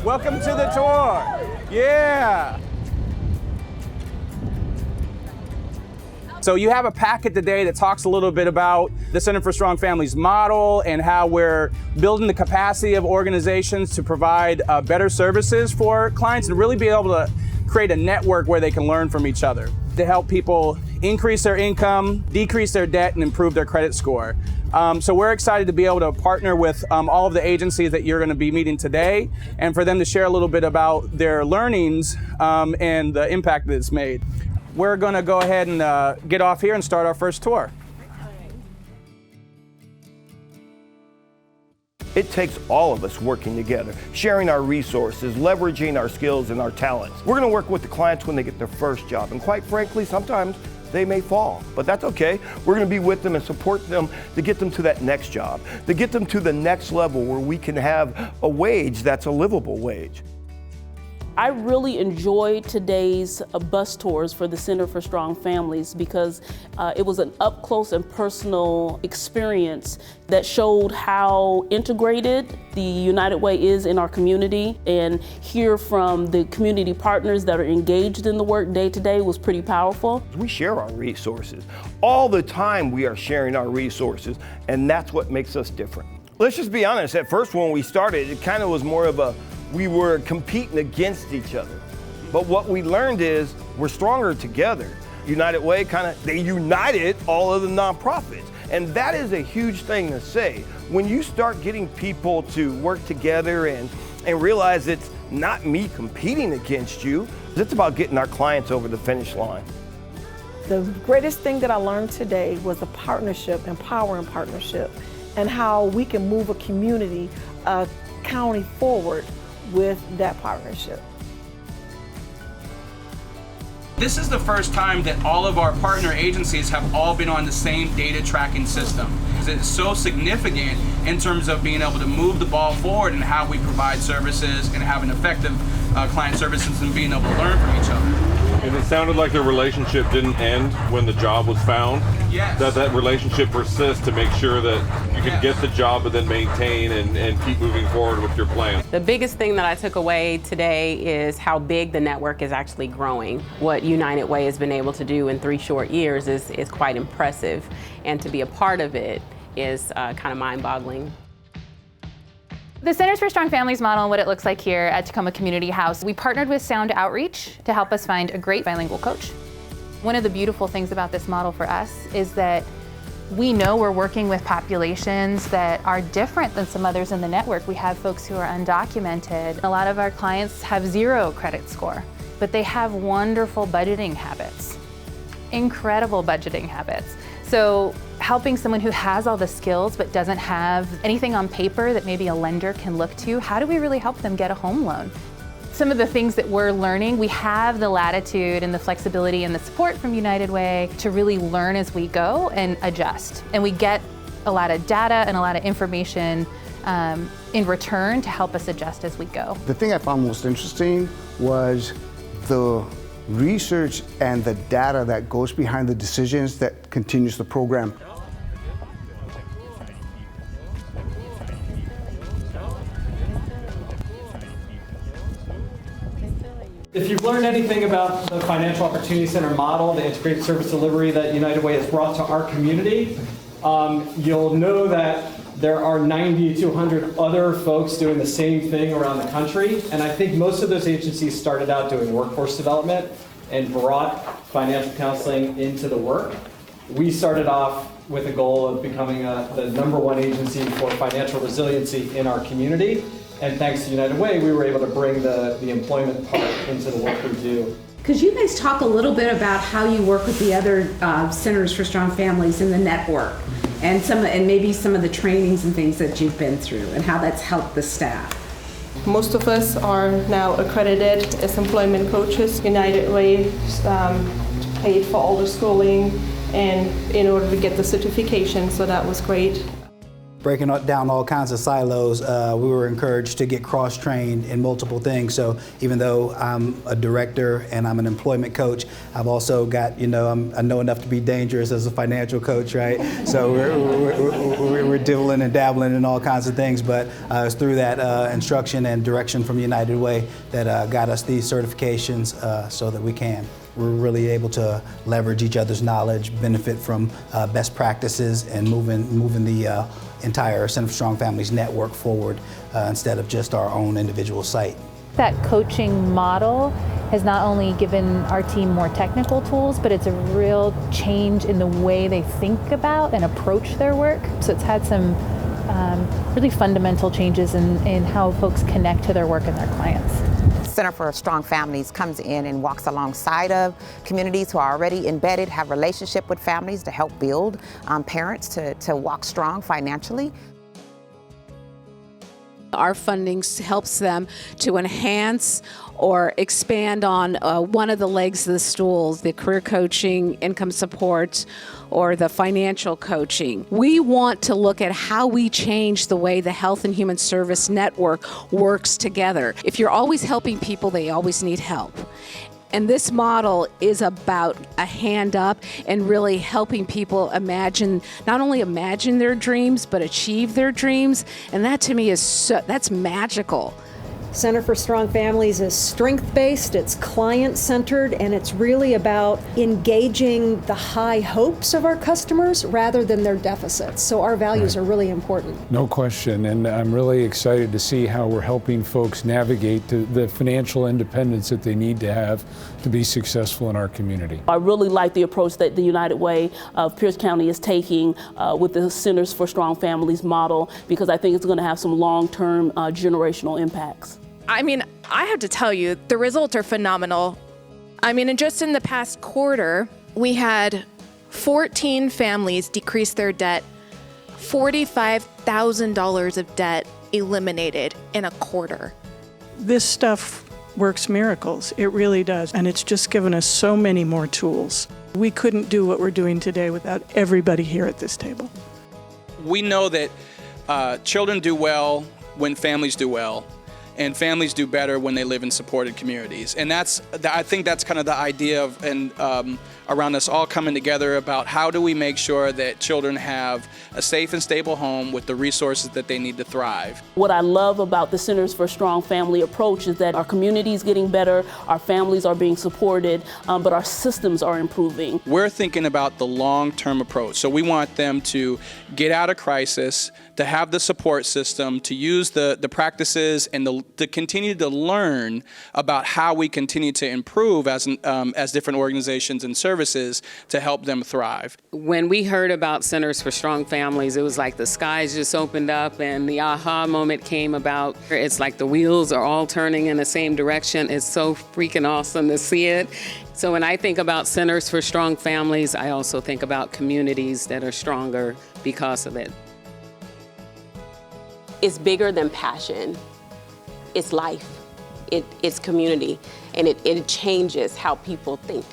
Welcome to the tour. Yeah. So you have a packet today that talks a little bit about the Center for Strong Families model and how we're building the capacity of organizations to provide better services for clients and really be able to create a network where they can learn from each other to help people increase their income, decrease their debt, and improve their credit score. So we're excited to be able to partner with all of the agencies that you're going to be meeting today and for them to share a little bit about their learnings and the impact that it's made. We're going to go ahead and get off here and start our first tour. It takes all of us working together, sharing our resources, leveraging our skills and our talents. We're going to work with the clients when they get their first job, and quite frankly, sometimes they may fall, but that's okay. We're going to be with them and support them to get them to that next job, to get them to the next level where we can have a wage that's a livable wage. I really enjoyed today's bus tours for the Center for Strong Families because it was an up close and personal experience that showed how integrated the United Way is in our community, and hear from the community partners that are engaged in the work day to day was pretty powerful. We share our resources. All the time we are sharing our resources, and that's what makes us different. Let's just be honest, at first when we started, it kind of was more of we were competing against each other. But what we learned is we're stronger together. United Way they united all of the nonprofits. And that is a huge thing to say. When you start getting people to work together and realize it's not me competing against you, it's about getting our clients over the finish line. The greatest thing that I learned today was a partnership, empowering partnership, and how we can move a community, a county forward with that partnership. This is the first time that all of our partner agencies have all been on the same data tracking system. It's so significant in terms of being able to move the ball forward and how we provide services and have an effective client services and being able to learn from each other. And it sounded like the relationship didn't end when the job was found. Yes. That relationship persists to make sure that you can get the job and then maintain and keep moving forward with your plan. The biggest thing that I took away today is how big the network is actually growing. What United Way has been able to do in 3 short years is quite impressive. And to be a part of it is kind of mind-boggling. The Centers for Strong Families model and what it looks like here at Tacoma Community House, we partnered with Sound Outreach to help us find a great bilingual coach. One of the beautiful things about this model for us is that we know we're working with populations that are different than some others in the network. We have folks who are undocumented. A lot of our clients have 0 credit score, but they have wonderful budgeting habits, incredible budgeting habits. So helping someone who has all the skills but doesn't have anything on paper that maybe a lender can look to, how do we really help them get a home loan? Some of the things that we're learning, we have the latitude and the flexibility and the support from United Way to really learn as we go and adjust. And we get a lot of data and a lot of information in return to help us adjust as we go. The thing I found most interesting was the research and the data that goes behind the decisions that continues the program. If you've learned anything about the Financial Opportunity Center model, the integrated service delivery that United Way has brought to our community, you'll know that there are 90 to 100 other folks doing the same thing around the country. And I think most of those agencies started out doing workforce development and brought financial counseling into the work. We started off with a goal of becoming the #1 agency for financial resiliency in our community. And thanks to United Way, we were able to bring the employment part into the work we do. Could you guys talk a little bit about how you work with the other Centers for Strong Families in the network, and maybe some of the trainings and things that you've been through, and how that's helped the staff? Most of us are now accredited as employment coaches. United Way paid for all the schooling and in order to get the certification, so that was great. breaking down all kinds of silos, we were encouraged to get cross-trained in multiple things. So even though I'm a director and I'm an employment coach, I've also got, I know enough to be dangerous as a financial coach, right? So we're dibbling and dabbling in all kinds of things, but it's through that instruction and direction from United Way that got us these certifications so that we're really able to leverage each other's knowledge, benefit from best practices, and moving the entire Center for Strong Families network forward instead of just our own individual site. That coaching model has not only given our team more technical tools, but it's a real change in the way they think about and approach their work. So it's had some really fundamental changes in how folks connect to their work and their clients. Center for Strong Families comes in and walks alongside of communities who are already embedded, have relationship with families to help build parents to walk strong financially. Our funding helps them to enhance or expand on one of the legs of the stools, the career coaching, income support, or the financial coaching. We want to look at how we change the way the Health and Human Service Network works together. If you're always helping people, they always need help. And this model is about a hand up and really helping people not only imagine their dreams, but achieve their dreams. And that to me that's magical. Center for Strong Families is strength-based, it's client-centered, and it's really about engaging the high hopes of our customers rather than their deficits. So our values are really important. No question, and I'm really excited to see how we're helping folks navigate the financial independence that they need to have to be successful in our community. I really like the approach that the United Way of Pierce County is taking with the Centers for Strong Families model, because I think it's going to have some long-term generational impacts. I mean, I have to tell you, the results are phenomenal. I mean, and just in the past quarter, we had 14 families decrease their debt, $45,000 of debt eliminated in a quarter. This stuff works miracles. It really does. And it's just given us so many more tools. We couldn't do what we're doing today without everybody here at this table. We know that children do well when families do well. And families do better when they live in supported communities. And I think that's kind of the idea of around us all coming together about how do we make sure that children have a safe and stable home with the resources that they need to thrive. What I love about the Centers for Strong Family approach is that our community is getting better, our families are being supported, but our systems are improving. We're thinking about the long-term approach. So we want them to get out of crisis, to have the support system, to use the practices and to continue to learn about how we continue to improve as different organizations and services to help them thrive. When we heard about Centers for Strong Families, it was like the skies just opened up and the aha moment came about. It's like the wheels are all turning in the same direction. It's so freaking awesome to see it. So when I think about Centers for Strong Families, I also think about communities that are stronger because of it. It's bigger than passion. It's life. It's community. And it changes how people think.